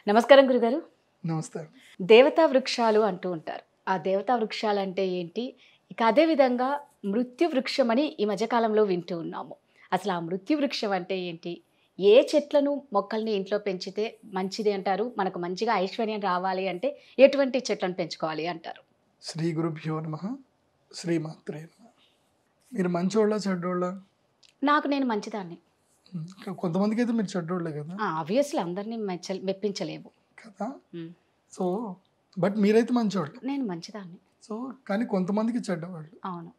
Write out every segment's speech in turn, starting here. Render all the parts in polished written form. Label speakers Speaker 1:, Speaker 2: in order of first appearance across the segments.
Speaker 1: నమస్కారం గురుగారు.
Speaker 2: నమస్తే.
Speaker 1: దేవతా వృక్షాలు అంటూ ఉంటారు. ఆ దేవతా వృక్షాలంటే ఏంటి? ఇక అదే విధంగా మృత్యు వృక్షం అని ఈ మధ్య కాలంలో వింటూ ఉన్నాము. అసలు ఆ మృత్యు వృక్షం అంటే ఏంటి? ఏ చెట్లను, మొక్కల్ని ఇంట్లో పెంచితే మంచిది అంటారు? మనకు మంచిగా ఐశ్వర్యం రావాలి అంటే ఎటువంటి చెట్లను పెంచుకోవాలి అంటారు?
Speaker 2: శ్రీ గురుభ్యో నమః. శ్రీమాత్రే నమః. మీరు మంచోళ్ళా చెడ్డోళ్ళా?
Speaker 1: నేను మంచిదాన్ని.
Speaker 2: కొంతమందికి అయితే మీరు చెడ్డోళ్ళే కదా.
Speaker 1: ఆబ్వియస్లీ అందరినీ మెప్పించలేము
Speaker 2: కదా.
Speaker 1: ఉమ్.
Speaker 2: సో బట్ మీరైతే మంచోళ్ళు.
Speaker 1: నేను మంచిదాన్ని.
Speaker 2: సో కానీ కొంతమందికి చెడ్డవాళ్ళు.
Speaker 1: అవును.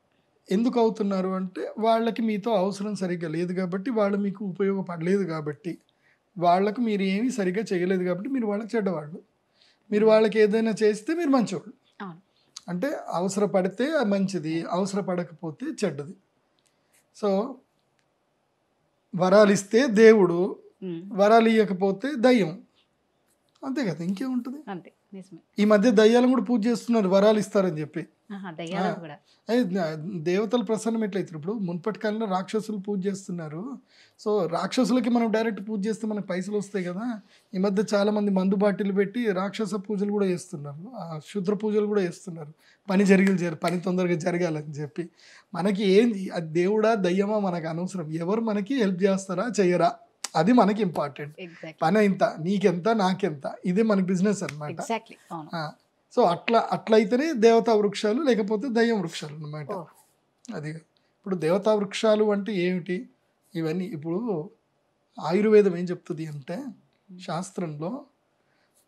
Speaker 2: ఎందుకు అవుతున్నారు అంటే వాళ్ళకి మీతో అవసరం సరిగ్గా లేదు కాబట్టి, వాళ్ళు మీకు ఉపయోగపడలేదు కాబట్టి, వాళ్ళకు మీరు ఏమీ సరిగ్గా చేయలేదు కాబట్టి మీరు వాళ్ళకి చెడ్డవాళ్ళు. మీరు వాళ్ళకి ఏదైనా చేస్తే మీరు మంచోళ్ళు.
Speaker 1: అవును.
Speaker 2: అంటే అవసరపడితే మంచిది, అవసరపడకపోతే చెడ్డది. సో వరాలు ఇస్తే దేవుడు, వరాలు ఇవ్వకపోతే దయ్యం. అంతే కదా, ఇంకేముంటుంది.
Speaker 1: అంతే, నిజమే.
Speaker 2: ఈ మధ్య దయ్యాలను కూడా పూజ చేస్తున్నారు వరాలు ఇస్తారని చెప్పి.
Speaker 1: దయ్యాలు కూడా
Speaker 2: దేవతలు ప్రసన్నం ఎట్లయితారు? ఇప్పుడు మున్పటి కాలంలో రాక్షసులు పూజ చేస్తున్నారు. సో రాక్షసులకి మనం డైరెక్ట్ పూజ చేస్తే మనకు పైసలు వస్తాయి కదా. ఈ మధ్య చాలా మంది మందు బాటిల్ పెట్టి రాక్షస పూజలు కూడా చేస్తున్నారు, శుద్ర పూజలు కూడా చేస్తున్నారు. పని తొందరగా జరగాలని చెప్పి. మనకి ఏంది అది, దేవుడా దయ్యమా మనకు అనవసరం. ఎవరు మనకి హెల్ప్ చేస్తారా చెయ్యరా అది మనకి ఇంపార్టెంట్. పని ఎంత, నీకెంత నాకెంత, ఇదే మనకి బిజినెస్ అనమాట. సో అట్లయితేనే దేవతా వృక్షాలు, లేకపోతే దయ్యం వృక్షాలు అనమాట. అది ఇప్పుడు దేవతా వృక్షాలు అంటే ఏమిటి? ఇవన్నీ ఇప్పుడు ఆయుర్వేదం ఏం చెప్తుంది అంటే, శాస్త్రంలో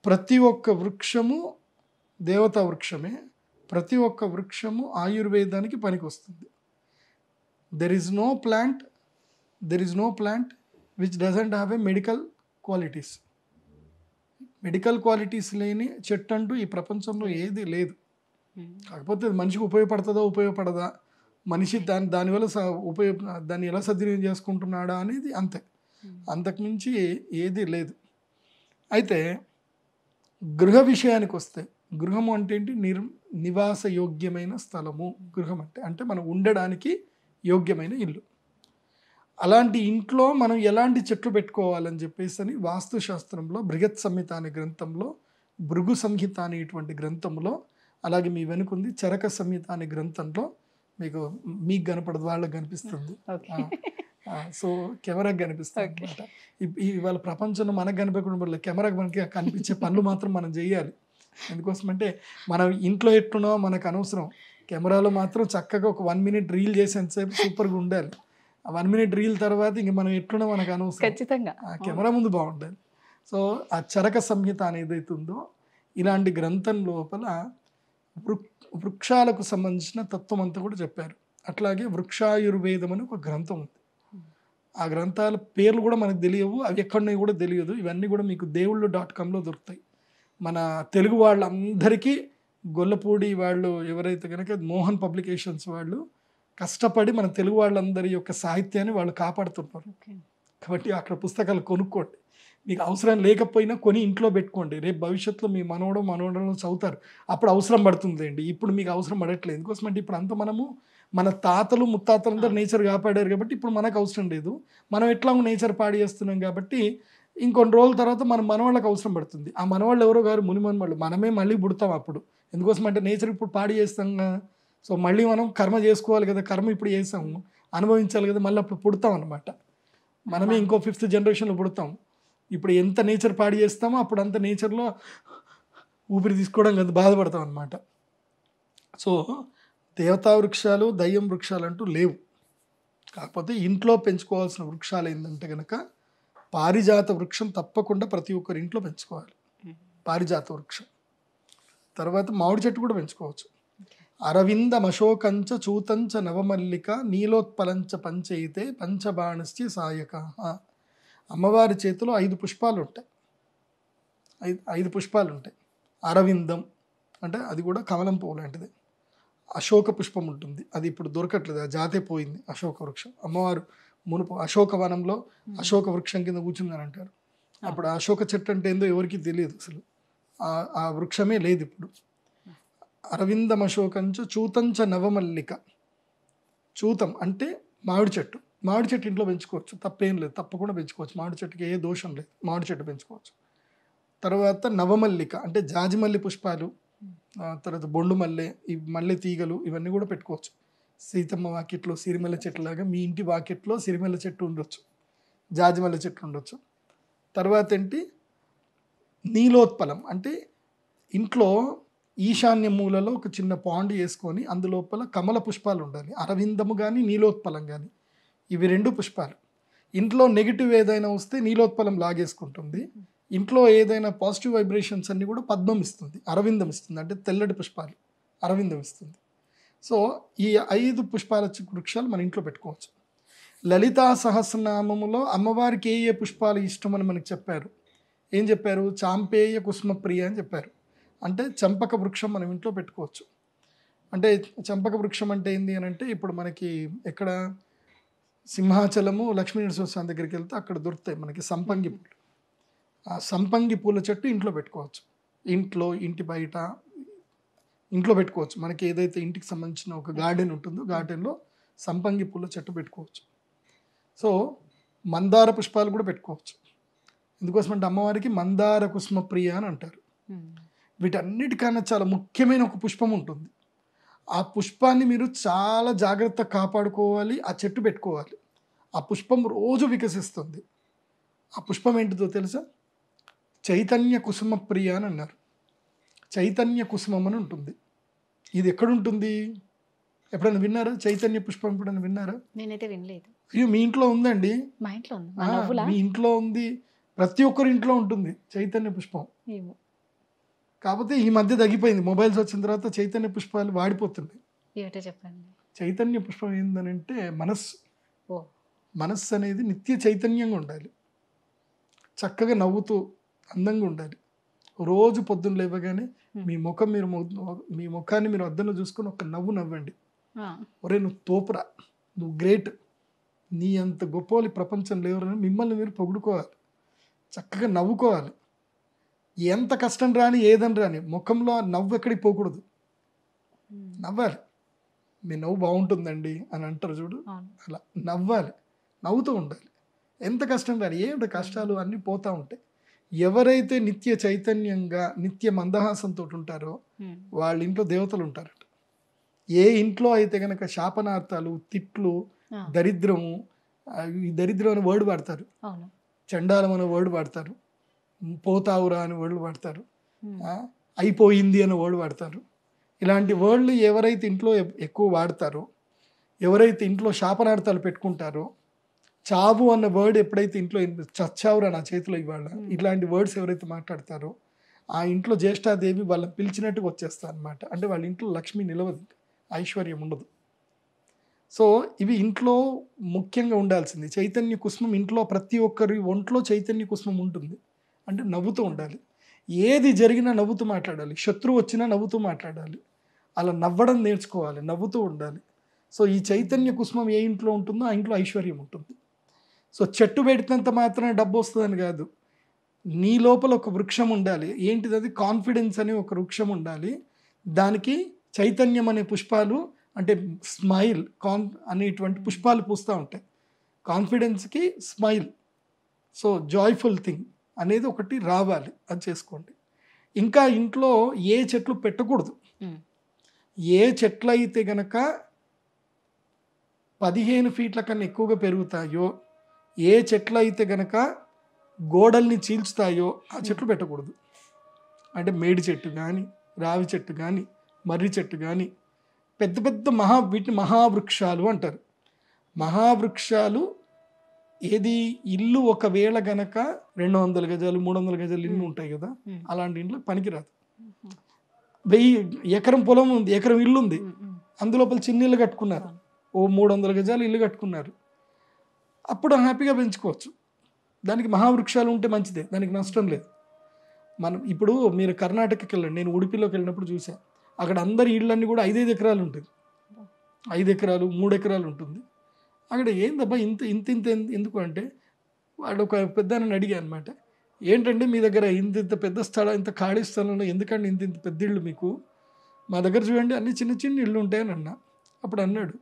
Speaker 2: ప్రతి ఒక్క వృక్షము దేవతా వృక్షమే, ప్రతి ఒక్క వృక్షము ఆయుర్వేదానికి పనికి వస్తుంది. There is no plant which doesn't have a medical qualities. Medical qualities లేని చెట్టు అంటూ ఈ ప్రపంచంలో ఏది లేదు. కాకపోతే మనిషికి ఉపయోగపడదా, మనిషి దానివల్ల దాన్ని ఎలా సద్వినియోగం చేసుకుంటున్నాడా అనేది అంతే. అంతకుమించి ఏది లేదు. అయితే గృహ విషయానికి వస్తే, గృహము అంటే ఏంటి? నివాస యోగ్యమైన స్థలము గృహం అంటే మనం ఉండడానికి యోగ్యమైన ఇల్లు. అలాంటి ఇంట్లో మనం ఎలాంటి చెట్లు పెట్టుకోవాలని చెప్పేసి అని వాస్తుశాస్త్రంలో బృహత్ సంహిత అనే గ్రంథంలో, భృగు సంహిత అనేటువంటి గ్రంథంలో, అలాగే మీ వెనుకుంది చరక సంహిత అనే గ్రంథంలో, మీకు కనపడదు, వాళ్ళకి కనిపిస్తుంది. సో కెమెరాకి కనిపిస్తుంది అనమాట. ఇవాళ ప్రపంచంలో మనకు కనిపించకుండా కెమెరాకి మనకి కనిపించే పనులు మాత్రం మనం చేయాలి. ఎందుకోసమంటే మనం ఇంట్లో ఎట్లున్నామో మనకు అనవసరం. కెమెరాలో మాత్రం చక్కగా ఒక 1 minute రీల్ చేసేంతసేపు సూపర్గా ఉండాలి. ఆ 1 minute రీల్ తర్వాత ఇంక మనం ఎట్లున్నా మనకు అనవసరం.
Speaker 1: ఖచ్చితంగా
Speaker 2: కెమెరా ముందు బాగుండాలి. సో ఆ చరక సంహిత అనేది ఉందో, ఇలాంటి గ్రంథం లోపల వృక్షాలకు సంబంధించిన తత్వం అంతా కూడా చెప్పారు. అట్లాగే వృక్షాయుర్వేదం అని ఒక గ్రంథం ఉంది. ఆ గ్రంథాల పేర్లు కూడా మనకు తెలియవు, అవి ఎక్కడున్నాయి కూడా తెలియదు. ఇవన్నీ కూడా మీకు దేవుళ్ళు.comలో దొరుకుతాయి. మన తెలుగు వాళ్ళందరికీ గొల్లపూడి వాళ్ళు ఎవరైతే కనుక మోహన్ పబ్లికేషన్స్ వాళ్ళు కష్టపడి మన తెలుగు వాళ్ళందరి యొక్క సాహిత్యాన్ని వాళ్ళు కాపాడుతున్నారు. కాబట్టి అక్కడ పుస్తకాలు కొనుక్కోండి. మీకు అవసరం లేకపోయినా కొని ఇంట్లో పెట్టుకోండి. రేపు భవిష్యత్తులో మీ మనవడలో చదువుతారు, అప్పుడు అవసరం పడుతుందండి. ఇప్పుడు మీకు అవసరం పడట్లేదు. ఎందుకోసం అంటే ఇప్పుడు అంతా మన తాతలు ముత్తాతలందరూ నేచర్ కాపాడారు కాబట్టి ఇప్పుడు మనకు అవసరం లేదు. మనం ఎట్లా నేచర్ పాడు చేస్తున్నాం కాబట్టి ఇంకొన్ని రోజుల తర్వాత మన మనవాళ్ళకి అవసరం పడుతుంది. ఆ మనవాళ్ళు ఎవరో గారు ముని మనవాళ్ళు, మనమే మళ్ళీ పుడతాం అప్పుడు. ఎందుకోసం అంటే నేచర్ ఇప్పుడు పాడు చేస్తాం. సో మళ్ళీ మనం కర్మ చేసుకోవాలి కదా, కర్మ ఇప్పుడు చేసాము, అనుభవించాలి కదా, మళ్ళీ అప్పుడు పుడతాం అనమాట. మనమే ఇంకో 5th జనరేషన్లో పుడతాం. ఇప్పుడు ఎంత నేచర్ పాడు చేస్తామో అప్పుడు అంత నేచర్లో ఊపిరి తీసుకోవడం కదా బాధపడతాం అనమాట. సో దేవతా వృక్షాలు, దయ్యం వృక్షాలు అంటూ లేవు. కాకపోతే ఇంట్లో పెంచుకోవాల్సిన వృక్షాలు ఏంటంటే కనుక పారిజాత వృక్షం తప్పకుండా ప్రతి ఒక్కరి ఇంట్లో పెంచుకోవాలి. పారిజాత వృక్షం తర్వాత మామిడి చెట్టు కూడా పెంచుకోవచ్చు. అరవిందమశోకంచ చూతంచ నవమల్లిక నీలోత్పలంచ పంచయితే పంచబాణశ్చ సాయక. అమ్మవారి చేతిలో 5 పుష్పాలు ఉంటాయి. 5 పుష్పాలు ఉంటాయి. అరవిందం అంటే అది కూడా కమలం పువ్వు లాంటిది. అశోక పుష్పం ఉంటుంది, అది ఇప్పుడు దొరకట్లేదు, ఆ జాతే పోయింది. అశోక వృక్షం అమ్మవారు మునుపు అశోకవనంలో అశోక వృక్షం కింద కూర్చుందని అంటారు. అప్పుడు అశోక చెట్టు అంటే ఏందో ఎవరికి తెలియదు అసలు. ఆ వృక్షమే లేదు ఇప్పుడు. అరవిందమశోకంచ చూతంచ నవమల్లిక. చూతం అంటే మామిడి చెట్టు. మామిడి చెట్టు ఇంట్లో పెంచుకోవచ్చు, తప్పేం లేదు, తప్పకుండా పెంచుకోవచ్చు. మామిడి చెట్టుకి ఏ దోషం లేదు, మామిడి చెట్టు పెంచుకోవచ్చు. తర్వాత నవమల్లిక అంటే జాజిమల్లి పుష్పాలు, తర్వాత బొండు మల్లె, ఈ మల్లె తీగలు ఇవన్నీ కూడా పెట్టుకోవచ్చు. సీతమ్మ వాకిట్లో సిరిమల్లె చెట్టు లాగా మీ ఇంటి వాకిట్లో సిరిమల్లె చెట్టు ఉండొచ్చు, జాజిమల్లె చెట్టు ఉండొచ్చు. తర్వాత ఏంటి నీలోత్పలం అంటే ఇంట్లో ఈశాన్య మూలలో ఒక చిన్న పాండ్ వేసుకొని అందులోపల కమల పుష్పాలు ఉండాలి. అరవిందము కానీ నీలోత్పలం కానీ ఇవి 2 పుష్పాలు. ఇంట్లో నెగిటివ్ ఏదైనా వస్తే నీలోత్పలం లాగేసుకుంటుంది. ఇంట్లో ఏదైనా పాజిటివ్ వైబ్రేషన్స్ అన్నీ కూడా పద్మం ఇస్తుంది, అరవిందం ఇస్తుంది, అంటే తెల్లటి పుష్పాలు అరవిందం ఇస్తుంది. సో ఈ 5 పుష్పాల వృక్షాలు మన ఇంట్లో పెట్టుకోవచ్చు. లలితా సహస్రనామములో అమ్మవారికి ఏ ఏ పుష్పాలు ఇష్టమని మనకు చెప్పారు. ఏం చెప్పారు? చాంపేయ కుసుమప్రియ అని చెప్పారు. అంటే చంపక వృక్షం మనం ఇంట్లో పెట్టుకోవచ్చు. అంటే చంపక వృక్షం అంటే ఏంది అని అంటే ఇప్పుడు మనకి ఎక్కడ సింహాచలము లక్ష్మీనరసింహ స్వామి దగ్గరికి వెళ్తే అక్కడ దొరుకుతాయి మనకి సంపంగి పూలు. ఆ సంపంగి పూల చెట్టు ఇంట్లో పెట్టుకోవచ్చు. ఇంట్లో, ఇంటి బయట, ఇంట్లో పెట్టుకోవచ్చు. మనకి ఏదైతే ఇంటికి సంబంధించిన ఒక గార్డెన్ ఉంటుందో గార్డెన్లో సంపంగి పూల చెట్టు పెట్టుకోవచ్చు. సో మందార పుష్పాలు కూడా పెట్టుకోవచ్చు. ఎందుకోసం అంటే అమ్మవారికి మందార కుసుమ ప్రియ అని అంటారు. వీటన్నిటికన్నా చాలా ముఖ్యమైన ఒక పుష్పం ఉంటుంది. ఆ పుష్పాన్ని మీరు చాలా జాగ్రత్తగా కాపాడుకోవాలి, ఆ చెట్టు పెట్టుకోవాలి. ఆ పుష్పం రోజు వికసిస్తుంది. ఆ పుష్పం ఏంటిదో తెలుసా? చైతన్య కుసుమ ప్రియ అని అన్నారు. చైతన్య కుసుమం అని ఉంటుంది. ఇది ఎక్కడుంటుంది? ఎప్పుడైనా విన్నారా? చైతన్య పుష్పం ఎప్పుడైనా విన్నారా?
Speaker 1: నేనైతే వినలేదు.
Speaker 2: అయ్యో, మీ ఇంట్లో ఉందండి.
Speaker 1: మా ఇంట్లో ఉంది. మా నవ్వులా?
Speaker 2: మీ ఇంట్లో ఉంది. ప్రతి ఒక్కరి ఇంట్లో ఉంటుంది చైతన్య పుష్పం.
Speaker 1: ఏమో.
Speaker 2: కాకపోతే ఈ మధ్య తగ్గిపోయింది. మొబైల్స్ వచ్చిన తర్వాత చైతన్య పుష్పాలు వాడిపోతున్నాయి.
Speaker 1: ఏమిటో చెప్పండి.
Speaker 2: చైతన్య పుష్పం ఏంటంటే మనస్సు.
Speaker 1: ఓ.
Speaker 2: మనస్సు అనేది నిత్య చైతన్యంగా ఉండాలి, చక్కగా నవ్వుతూ అందంగా ఉండాలి. రోజు పొద్దున్న లేవగానే మీ ముఖాన్ని మీరు అద్దంలో చూసుకొని ఒక నవ్వు నవ్వండి. ఒరే నువ్వు తోపురా, నువ్వు గ్రేట్, నీ అంత గొప్ప వాళ్ళు ప్రపంచం లేవరని మిమ్మల్ని మీరు పొగుడుకోవాలి, చక్కగా నవ్వుకోవాలి. ఎంత కష్టం రాని ఏదని రాని ముఖంలో నవ్వు ఎక్కడికి పోకూడదు, నవ్వాలి. మీ నవ్వు బాగుంటుందండి అని అంటారు చూడు, అలా నవ్వాలి, నవ్వుతూ ఉండాలి. ఎంత కష్టం రాని, ఏమిటి కష్టాలు అన్నీ పోతూ ఉంటాయి. ఎవరైతే నిత్య చైతన్యంగా నిత్య మందహాసంతో ఉంటారో వాళ్ళ ఇంట్లో దేవతలు ఉంటారట. ఏ ఇంట్లో అయితే కనుక శాపనార్థాలు, తిట్లు, దరిద్రము, ఈ దరిద్రం అనే వర్డ్ వాడతారు, చండాలం అనే వర్డ్ వాడతారు, పోతావురా అనే వర్డ్లు వాడతారు, అయిపోయింది అనే వర్డ్ వాడతారు. ఇలాంటి వర్డ్లు ఎవరైతే ఇంట్లో ఎక్కువ వాడతారో, ఎవరైతే ఇంట్లో శాపనార్థాలు పెట్టుకుంటారో, చావు అన్న వర్డ్ ఎప్పుడైతే ఇంట్లో చచ్చావురా నా చేతిలో ఇవాళ, ఇలాంటి వర్డ్స్ ఎవరైతే మాట్లాడతారో ఆ ఇంట్లో జ్యేష్ఠాదేవి వాళ్ళని పిలిచినట్టుగా వచ్చేస్తారు అనమాట. అంటే వాళ్ళ ఇంట్లో లక్ష్మి నిలవదు, ఐశ్వర్యం ఉండదు. సో ఇవి ఇంట్లో ముఖ్యంగా ఉండాల్సింది. చైతన్య కుసుమం ఇంట్లో ప్రతి ఒక్కరి ఒంట్లో చైతన్య కుసుమం ఉంటుంది. అంటే నవ్వుతూ ఉండాలి, ఏది జరిగినా నవ్వుతూ మాట్లాడాలి, శత్రువు వచ్చినా నవ్వుతూ మాట్లాడాలి, అలా నవ్వడం నేర్చుకోవాలి, నవ్వుతూ ఉండాలి. సో ఈ చైతన్య కుసుమం ఏ ఇంట్లో ఉంటుందో ఆ ఇంట్లో ఐశ్వర్యం ఉంటుంది. సో చెట్టు పెడినంత మాత్రమే డబ్బు వస్తుందని కాదు, నీ లోపల ఒక వృక్షం ఉండాలి. ఏంటిది అది? కాన్ఫిడెన్స్ అనే ఒక వృక్షం ఉండాలి. దానికి చైతన్యం అనే పుష్పాలు, అంటే స్మైల్ అనేటువంటి పుష్పాలు పూస్తూ ఉంటాయి. కాన్ఫిడెన్స్కి స్మైల్, సో జాయ్ఫుల్ థింగ్ అనేది ఒకటి రావాలి, అది చేసుకోండి. ఇంకా ఇంట్లో ఏ చెట్లు పెట్టకూడదు, ఏ చెట్లు అయితే గనక 15 ఫీట్ల కన్నా ఎక్కువగా పెరుగుతాయో, ఏ చెట్లు అయితే గనక గోడల్ని చీల్చుతాయో ఆ చెట్లు పెట్టకూడదు. అంటే మేడి చెట్టు కానీ, రావి చెట్టు కానీ, మర్రి చెట్టు కానీ, పెద్ద పెద్ద వీటిని మహావృక్షాలు అంటారు. మహావృక్షాలు ఏది? ఇల్లు ఒకవేళ గనక 200 గజాలు 300 గజాలు ఇల్లు ఉంటాయి కదా, అలాంటి ఇంట్లో పనికిరాదు. 1000 ఎకరం పొలం ఉంది, ఎకరం ఇల్లు ఉంది, అందులోపల చిన్న ఇల్లు కట్టుకున్నారు, ఓ 300 గజాలు ఇల్లు కట్టుకున్నారు, అప్పుడు హ్యాపీగా పెంచుకోవచ్చు. దానికి మహావృక్షాలు ఉంటే మంచిదే, దానికి నష్టం లేదు. మనం ఇప్పుడు మీరు కర్ణాటకకి వెళ్ళండి, నేను ఉడిపిలోకి వెళ్ళినప్పుడు చూసాను, అక్కడ అందరి ఇళ్ళన్నీ కూడా 5-5 ఎకరాలు ఉంటుంది, 5 ఎకరాలు 3 ఎకరాలు ఉంటుంది. అక్కడ ఏందబ్బా ఇంత ఇంత ఇంత ఎందుకు అంటే, వాడు ఒక పెద్దని అడిగా అనమాట, ఏంటంటే మీ దగ్గర ఇంత ఇంత పెద్ద స్థలం, ఇంత ఖాళీ స్థలంలో ఎందుకంటే ఇంత ఇంత పెద్ద ఇళ్ళు మీకు, మా దగ్గర చూడండి అన్ని చిన్న చిన్న ఇళ్ళు ఉంటాయని అన్నా. అప్పుడు అన్నాడు,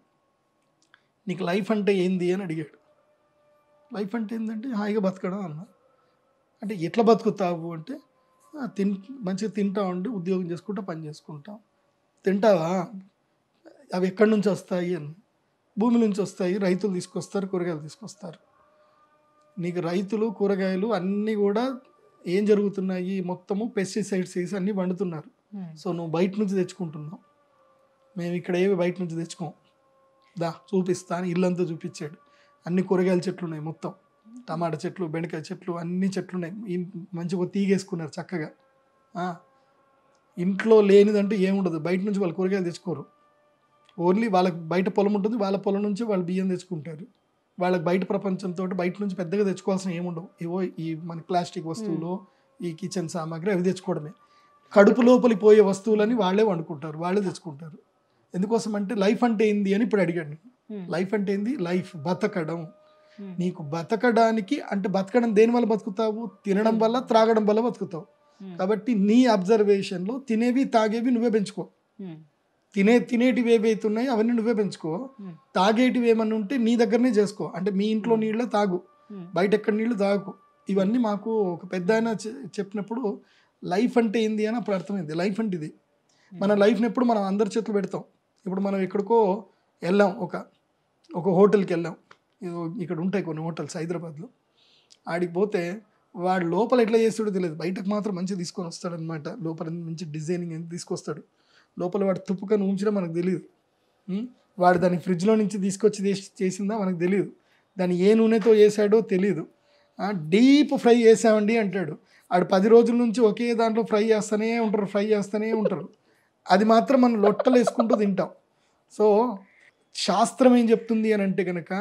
Speaker 2: నీకు లైఫ్ అంటే ఏంది అని అడిగాడు. లైఫ్ అంటే ఏంటంటే హాయిగా బతకడం అన్నా. అంటే ఎట్లా బతుకుతావు అంటే, మంచిగా తింటా ఉండి ఉద్యోగం చేసుకుంటా పని చేసుకుంటాం. తింటావా, అవి ఎక్కడి నుంచి వస్తాయి అని, భూమి నుంచి వస్తాయి, రైతులు తీసుకొస్తారు, కూరగాయలు తీసుకొస్తారు. నీకు రైతులు కూరగాయలు అన్నీ కూడా ఏం జరుగుతున్నాయి, మొత్తము పెస్టిసైడ్స్ వేసి అన్నీ వండుతున్నారు. సో నువ్వు బయట నుంచి తెచ్చుకుంటున్నావు, మేము ఇక్కడ ఏవి బయట నుంచి తెచ్చుకోం, దా చూపిస్తా అని ఇల్లంతా చూపించాడు. అన్ని కూరగాయల చెట్లు ఉన్నాయి, మొత్తం టమాటా చెట్లు, బెండకాయ చెట్లు, అన్ని చెట్లు ఉన్నాయి. మంచిగా తీగేసుకున్నారు చక్కగా. ఇంట్లో లేనిదంటే ఏముండదు, బయట నుంచి వాళ్ళు కూరగాయలు తెచ్చుకోరు. ఓన్లీ వాళ్ళకి బయట పొలం ఉంటుంది, వాళ్ళ పొలం నుంచి వాళ్ళు బియ్యం తెచ్చుకుంటారు. వాళ్ళకి బయట ప్రపంచంతో బయట నుంచి పెద్దగా తెచ్చుకోవాల్సిన ఏముండవు. ఏవో ఈ మన ప్లాస్టిక్ వస్తువులు, ఈ కిచెన్ సామాగ్రి అవి తెచ్చుకోవడమే. కడుపు లోపలికి పోయే వస్తువులని వాళ్ళే వండుకుంటారు, వాళ్ళే తెచ్చుకుంటారు. ఎందుకోసం అంటే లైఫ్ అంటే ఏంది అని ఇప్పుడు అడిగాడు. లైఫ్ అంటే ఏంది? లైఫ్ బతకడం. నీకు బతకడానికి అంటే బతకడం దేని వల్ల బతుకుతావు? తినడం వల్ల, త్రాగడం వల్ల బతుకుతావు. కాబట్టి నీ అబ్జర్వేషన్లో తినేవి తాగేవి నువ్వే పెంచుకో. తినేటివి ఏవైతే ఉన్నాయో అవన్నీ నువ్వే పెంచుకో. తాగేటివి ఏమన్నా ఉంటే నీ దగ్గరనే చేసుకో. అంటే మీ ఇంట్లో నీళ్ళే తాగు, బయట ఎక్కడ నీళ్ళు తాగు. ఇవన్నీ మాకు ఒక పెద్ద ఆయన చెప్పినప్పుడు లైఫ్ అంటే ఏంది అని అప్పుడు అర్థమైంది. లైఫ్ అంటే ఇది. మన లైఫ్ని ఎప్పుడు మనం అందరి చేతులు పెడతాం. ఇప్పుడు మనం ఎక్కడికో వెళ్ళాం, ఒక హోటల్కి వెళ్ళాం. ఇక్కడ ఉంటాయి కొన్ని హోటల్స్ హైదరాబాద్లో. ఆడికి పోతే వాడు లోపల ఎట్లా చేస్తాడో తెలియదు, బయటకు మాత్రం మంచిగా తీసుకొని వస్తాడనమాట. లోపల మంచి డిజైనింగ్ ఎంత తీసుకొస్తాడు, లోపల వాడు తుప్పుకొని ఉంచడం మనకు తెలియదు. వాడు దాన్ని ఫ్రిడ్జ్లో నుంచి తీసుకొచ్చి చేసిందా మనకు తెలియదు, దాన్ని ఏ నూనెతో వేసాడో తెలియదు. డీప్ ఫ్రై చేసామండి అంటాడు. ఆడు 10 రోజుల నుంచి ఒకే దాంట్లో ఫ్రై చేస్తూనే ఉంటారు. అది మాత్రం మనం లొట్టలు వేసుకుంటూ తింటాం. సో శాస్త్రం ఏం చెప్తుంది అని అంటే కనుక,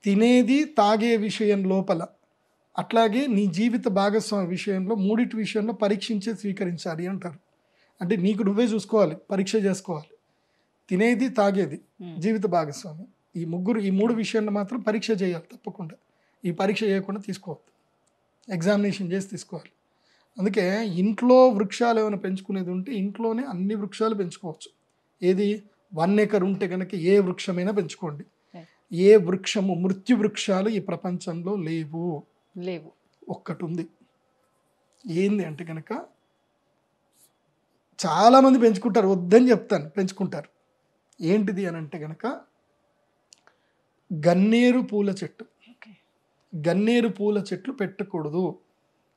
Speaker 2: తినేది తాగే విషయం లోపల, అట్లాగే నీ జీవిత భాగస్వామి విషయంలో, మూడిటి విషయంలో పరీక్షించే స్వీకరించాలి అంటారు. అంటే నీకు నువ్వే చూసుకోవాలి, పరీక్ష చేసుకోవాలి. తినేది, తాగేది, జీవిత భాగస్వామి, ఈ మూడు విషయాల్లో మాత్రం పరీక్ష చేయాలి తప్పకుండా. ఈ పరీక్ష చేయకుండా తీసుకోవద్దు, ఎగ్జామినేషన్ చేసి తీసుకోవాలి. అందుకే ఇంట్లో వృక్షాలు ఏమైనా పెంచుకునేది ఉంటే ఇంట్లోనే అన్ని వృక్షాలు పెంచుకోవచ్చు. ఏది 1 acre ఉంటే కనుక ఏ వృక్షమైనా పెంచుకోండి. ఏ వృక్షము, మృత్యు వృక్షాలు ఈ ప్రపంచంలో లేవు. ఒక్కటి ఉంది. ఏంది అంటే కనుక చాలామంది పెంచుకుంటారు, వద్దని చెప్తాను, పెంచుకుంటారు. ఏంటిది అని అంటే కనుక గన్నేరు పూల చెట్టు. గన్నేరు పూల చెట్లు పెట్టకూడదు,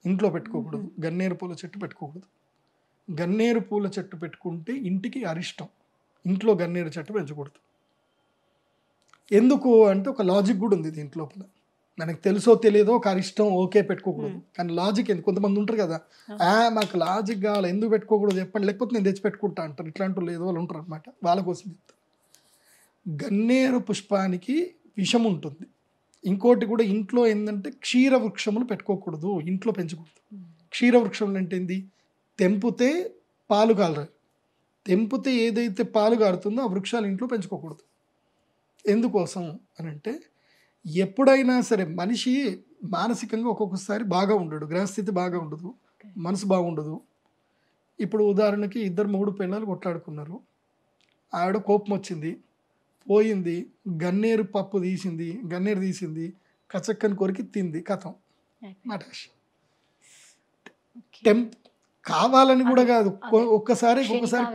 Speaker 2: ఇంట్లో పెట్టుకోకూడదు. గన్నేరు పూల చెట్టు పెట్టుకోకూడదు. గన్నేరు పూల చెట్టు పెట్టుకుంటే ఇంటికి అరిష్టం. ఇంట్లో గన్నేరు చెట్టు పెంచకూడదు. ఎందుకు అంటే ఒక లాజిక్ కూడా ఉంది దీంట్ లోపల. మనకు తెలుసో తెలియదో ఒక అరిష్టం, ఓకే పెట్టుకోకూడదు. కానీ లాజిక్ ఎందుకు? కొంతమంది ఉంటారు కదా, మాకు లాజిక్ కావాలి, ఎందుకు పెట్టుకోకూడదు చెప్పండి, లేకపోతే నేను తెచ్చి పెట్టుకుంటా అంటారు. ఇట్లాంటి లేదో వాళ్ళు ఉంటారు అనమాట. వాళ్ళ కోసం చెప్తాను. గన్నేరు పుష్పానికి విషం ఉంటుంది. ఇంకోటి కూడా ఇంట్లో ఏంటంటే క్షీర వృక్షములు పెట్టుకోకూడదు, ఇంట్లో పెంచకూడదు. క్షీర వృక్షములు అంటే ఏంది? తెంపితే పాలు కాలరు. తెంపితే ఏదైతే పాలు కారుతుందో ఆ వృక్షాలు ఇంట్లో పెంచుకోకూడదు. ఎందుకోసం అని అంటే, ఎప్పుడైనా సరే మనిషి మానసికంగా ఒక్కొక్కసారి బాగా ఉండడు, గ్రహస్థితి బాగా ఉండదు, మనసు బాగుండదు. ఇప్పుడు ఉదాహరణకి 2 3 పిల్లలు కొట్లాడుకున్నారు, ఆవిడ కోపం వచ్చింది, పోయింది, గన్నేరు పప్పు తీసింది, గన్నేరు తీసింది, కచక్కని కొరికి తింది, కథం మటాష్. కావాలని కూడా కాదు, ఒక్కసారి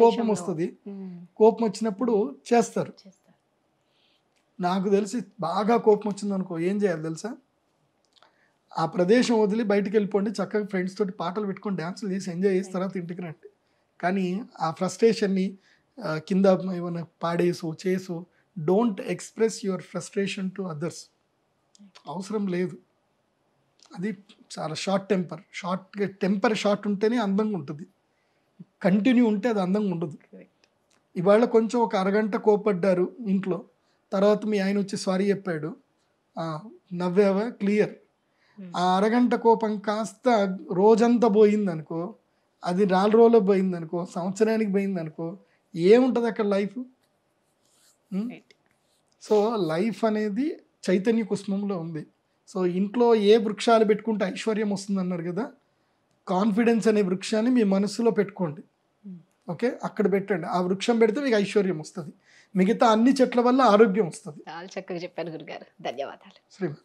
Speaker 2: కోపం వస్తుంది. కోపం వచ్చినప్పుడు చేస్తారు. నాకు తెలిసి బాగా కోపం వచ్చింది అనుకో, ఏం చేయాలి తెలుసా? ఆ ప్రదేశం వదిలి బయటికి వెళ్ళిపోండి, చక్కగా ఫ్రెండ్స్ తోటి పాటలు పెట్టుకొని డ్యాన్సులు చేసి ఎంజాయ్ చేసిన తర్వాత ఇంటికి రండి. కానీ ఆ ఫ్రస్ట్రేషన్ని కింద ఏమైనా పాడేసు చేసు, don't express your frustration to others. అవసరం లేదు. అది చాలా టెంపర్ షార్ట్ ఉంటేనే అందంగా ఉంటుంది. కంటిన్యూ ఉంటే అది అందంగా ఉండదు. ఇవాళ కొంచెం ఒక అరగంట కోపడ్డారు ఇంట్లో, తర్వాత మీ ఆయన వచ్చి సారీ చెప్పాడు, నవ్వావా, క్లియర్. ఆ అరగంట కోపం కాస్త రోజంతా పోయిందనుకో, అది 4 రోజులు పోయిందనుకో, సంవత్సరానికి పోయిందనుకో, ఏముంటుంది అక్కడ లైఫ్? సో లైఫ్ అనేది చైతన్య కుసుమంలో ఉంది. సో ఇంట్లో ఏ వృక్షాలు పెట్టుకుంటే ఐశ్వర్యం వస్తుంది అన్నారు కదా, కాన్ఫిడెన్స్ అనే వృక్షాన్ని మీ మనసులో పెట్టుకోండి. ఓకే, అక్కడ పెట్టండి. ఆ వృక్షం పెడితే మీకు ఐశ్వర్యం వస్తుంది. మిగతా అన్ని చెట్ల వల్ల ఆరోగ్యం వస్తుంది.
Speaker 1: చాలా చక్కగా చెప్పారు గురుగారు, ధన్యవాదాలు.
Speaker 2: శ్రీమతి.